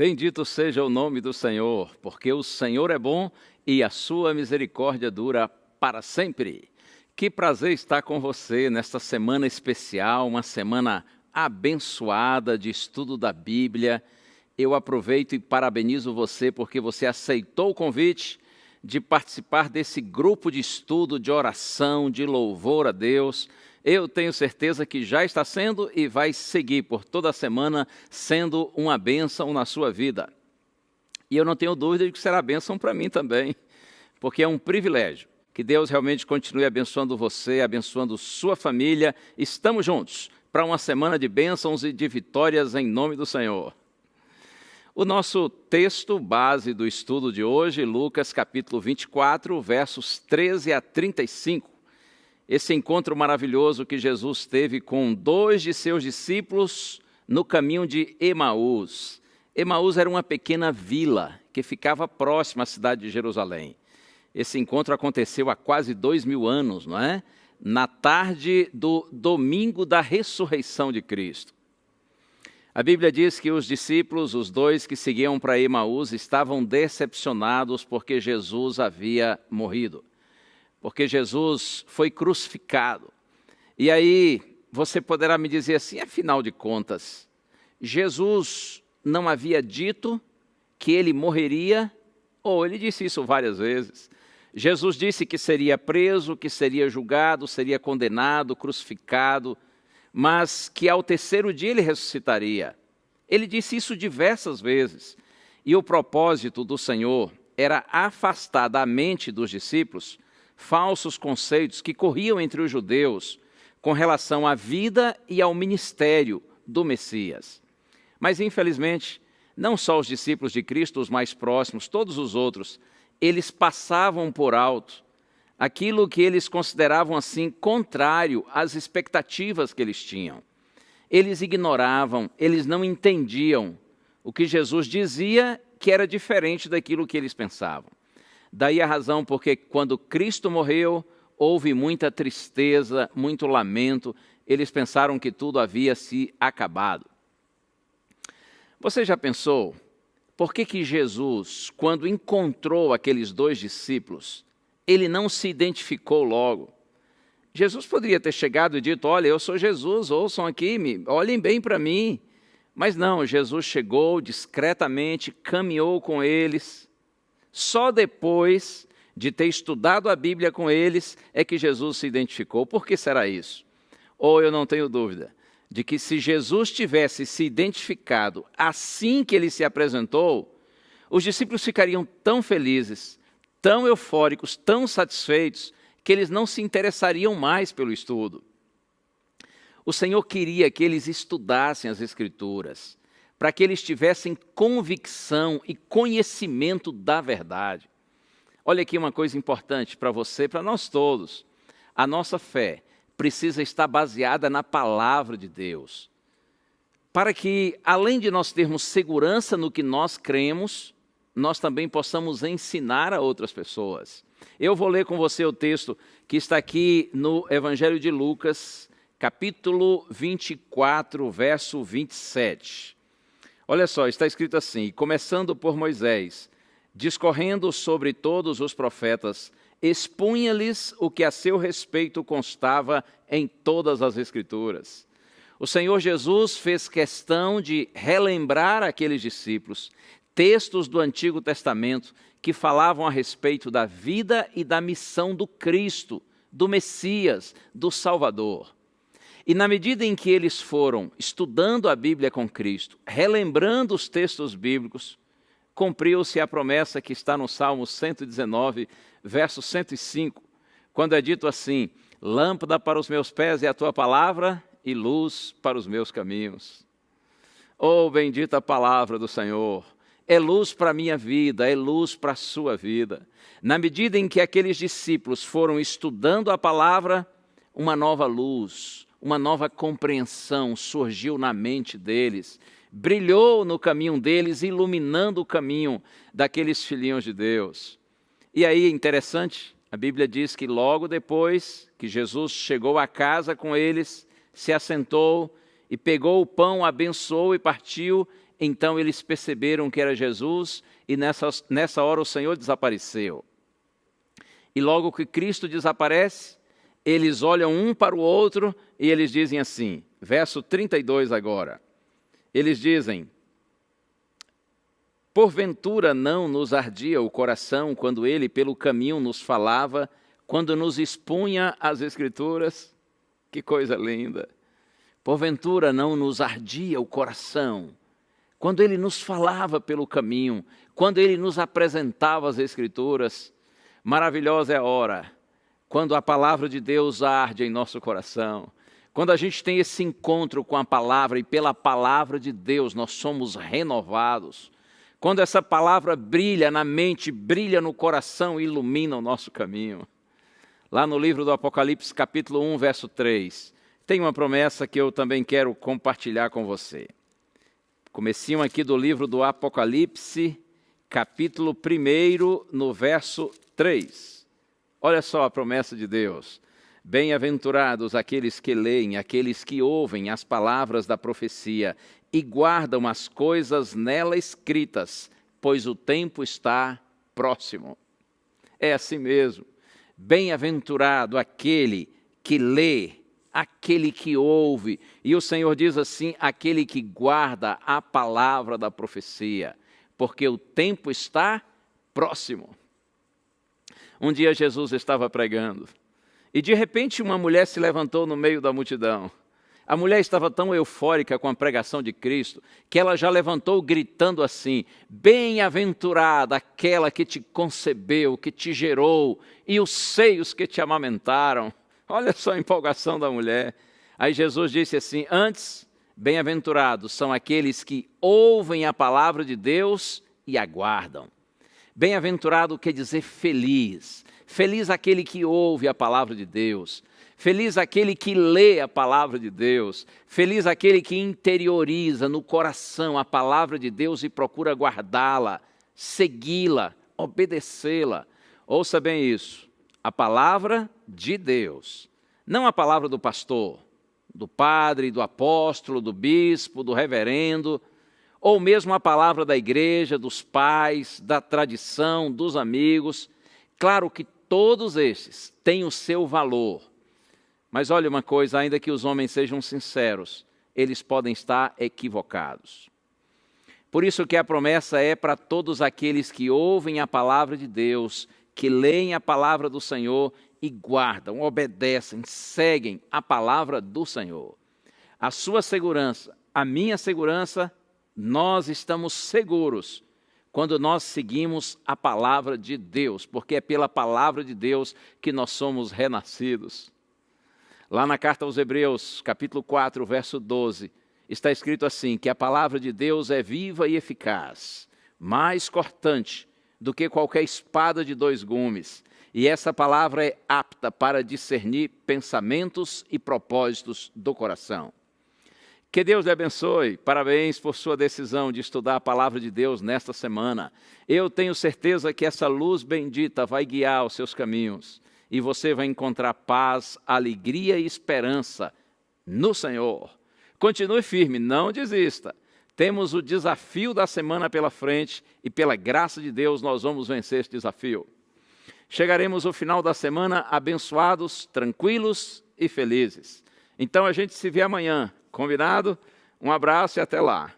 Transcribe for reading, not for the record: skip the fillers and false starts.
Bendito seja o nome do Senhor, porque o Senhor é bom e a sua misericórdia dura para sempre. Que prazer estar com você nesta semana especial, uma semana abençoada de estudo da Bíblia. Eu aproveito e parabenizo você porque você aceitou o convite de participar desse grupo de estudo, de oração, de louvor a Deus. Eu tenho certeza que já está sendo e vai seguir por toda a semana sendo uma bênção na sua vida. E eu não tenho dúvida de que será bênção para mim também, porque é um privilégio. Que Deus realmente continue abençoando você, abençoando sua família. Estamos juntos para uma semana de bênçãos e de vitórias em nome do Senhor. O nosso texto base do estudo de hoje, Lucas capítulo 24, versos 13 a 35. Esse encontro maravilhoso que Jesus teve com 2 de seus discípulos no caminho de Emaús. Emaús era uma pequena vila que ficava próxima à cidade de Jerusalém. Esse encontro aconteceu há quase 2000 anos, não é? Na tarde do domingo da ressurreição de Cristo. A Bíblia diz que os discípulos, os 2 que seguiam para Emaús, estavam decepcionados porque Jesus havia morrido. Porque Jesus foi crucificado. E aí você poderá me dizer assim, afinal de contas, Jesus não havia dito que ele morreria? Ou ele disse isso várias vezes. Jesus disse que seria preso, que seria julgado, seria condenado, crucificado, mas que ao 3º dia ele ressuscitaria. Ele disse isso diversas vezes. E o propósito do Senhor era afastar da mente dos discípulos falsos conceitos que corriam entre os judeus com relação à vida e ao ministério do Messias. Mas, infelizmente, não só os discípulos de Cristo, os mais próximos, todos os outros, eles passavam por alto aquilo que eles consideravam assim contrário às expectativas que eles tinham. Eles ignoravam, eles não entendiam o que Jesus dizia que era diferente daquilo que eles pensavam. Daí a razão porque quando Cristo morreu, houve muita tristeza, muito lamento, eles pensaram que tudo havia se acabado. Você já pensou por que Jesus, quando encontrou aqueles 2 discípulos, ele não se identificou logo? Jesus poderia ter chegado e dito, olha, eu sou Jesus, ouçam aqui, olhem bem para mim. Mas não, Jesus chegou discretamente, caminhou com eles. Só depois de ter estudado a Bíblia com eles é que Jesus se identificou. Por que será isso? Ou eu não tenho dúvida de que se Jesus tivesse se identificado assim que ele se apresentou, os discípulos ficariam tão felizes, tão eufóricos, tão satisfeitos, que eles não se interessariam mais pelo estudo. O Senhor queria que eles estudassem as Escrituras, para que eles tivessem convicção e conhecimento da verdade. Olha aqui uma coisa importante para você, para nós todos. A nossa fé precisa estar baseada na palavra de Deus. Para que, além de nós termos segurança no que nós cremos, nós também possamos ensinar a outras pessoas. Eu vou ler com você o texto que está aqui no Evangelho de Lucas, capítulo 24, verso 27. Olha só, está escrito assim, começando por Moisés, discorrendo sobre todos os profetas, expunha-lhes o que a seu respeito constava em todas as Escrituras. O Senhor Jesus fez questão de relembrar àqueles discípulos textos do Antigo Testamento que falavam a respeito da vida e da missão do Cristo, do Messias, do Salvador. E na medida em que eles foram estudando a Bíblia com Cristo, relembrando os textos bíblicos, cumpriu-se a promessa que está no Salmo 119, verso 105, quando é dito assim, lâmpada para os meus pés é a tua palavra e luz para os meus caminhos. Oh, bendita palavra do Senhor, é luz para a minha vida, é luz para a sua vida. Na medida em que aqueles discípulos foram estudando a palavra, uma nova luz, uma nova compreensão surgiu na mente deles, brilhou no caminho deles, iluminando o caminho daqueles filhinhos de Deus. E aí é interessante, a Bíblia diz que logo depois que Jesus chegou à casa com eles, se assentou e pegou o pão, abençoou e partiu, então eles perceberam que era Jesus e nessa hora o Senhor desapareceu. E logo que Cristo desaparece, eles olham um para o outro e eles dizem assim, verso 32 agora. Eles dizem, porventura não nos ardia o coração quando ele pelo caminho nos falava, quando nos expunha as Escrituras? Que coisa linda! Porventura não nos ardia o coração quando ele nos falava pelo caminho, quando ele nos apresentava as Escrituras? Maravilhosa é a hora quando a palavra de Deus arde em nosso coração. Quando a gente tem esse encontro com a palavra e pela palavra de Deus nós somos renovados. Quando essa palavra brilha na mente, brilha no coração e ilumina o nosso caminho. Lá no livro do Apocalipse, capítulo 1, verso 3, tem uma promessa que eu também quero compartilhar com você. Comecinho aqui do livro do Apocalipse, capítulo 1, no verso 3. Olha só a promessa de Deus. Bem-aventurados aqueles que leem, aqueles que ouvem as palavras da profecia e guardam as coisas nela escritas, pois o tempo está próximo. É assim mesmo. Bem-aventurado aquele que lê, aquele que ouve. E o Senhor diz assim, aquele que guarda a palavra da profecia, porque o tempo está próximo. Um dia Jesus estava pregando e de repente uma mulher se levantou no meio da multidão. A mulher estava tão eufórica com a pregação de Cristo que ela já levantou gritando assim, bem-aventurada aquela que te concebeu, que te gerou e os seios que te amamentaram. Olha só a empolgação da mulher. Aí Jesus disse assim, antes, bem-aventurados são aqueles que ouvem a palavra de Deus e aguardam. Bem-aventurado quer dizer feliz. Feliz aquele que ouve a palavra de Deus. Feliz aquele que lê a palavra de Deus. Feliz aquele que interioriza no coração a palavra de Deus e procura guardá-la, segui-la, obedecê-la. Ouça bem isso. A palavra de Deus. Não a palavra do pastor, do padre, do apóstolo, do bispo, do reverendo, ou mesmo a palavra da igreja, dos pais, da tradição, dos amigos. Claro que todos estes têm o seu valor. Mas olha uma coisa, ainda que os homens sejam sinceros, eles podem estar equivocados. Por isso que a promessa é para todos aqueles que ouvem a palavra de Deus, que leem a palavra do Senhor e guardam, obedecem, seguem a palavra do Senhor. A sua segurança, a minha segurança, nós estamos seguros quando nós seguimos a palavra de Deus, porque é pela palavra de Deus que nós somos renascidos. Lá na carta aos Hebreus, capítulo 4, verso 12, está escrito assim, que a palavra de Deus é viva e eficaz, mais cortante do que qualquer espada de 2 gumes, e essa palavra é apta para discernir pensamentos e propósitos do coração. Que Deus lhe abençoe, parabéns por sua decisão de estudar a palavra de Deus nesta semana. Eu tenho certeza que essa luz bendita vai guiar os seus caminhos e você vai encontrar paz, alegria e esperança no Senhor. Continue firme, não desista. Temos o desafio da semana pela frente e pela graça de Deus nós vamos vencer esse desafio. Chegaremos ao final da semana abençoados, tranquilos e felizes. Então a gente se vê amanhã. Combinado? Um abraço e até lá.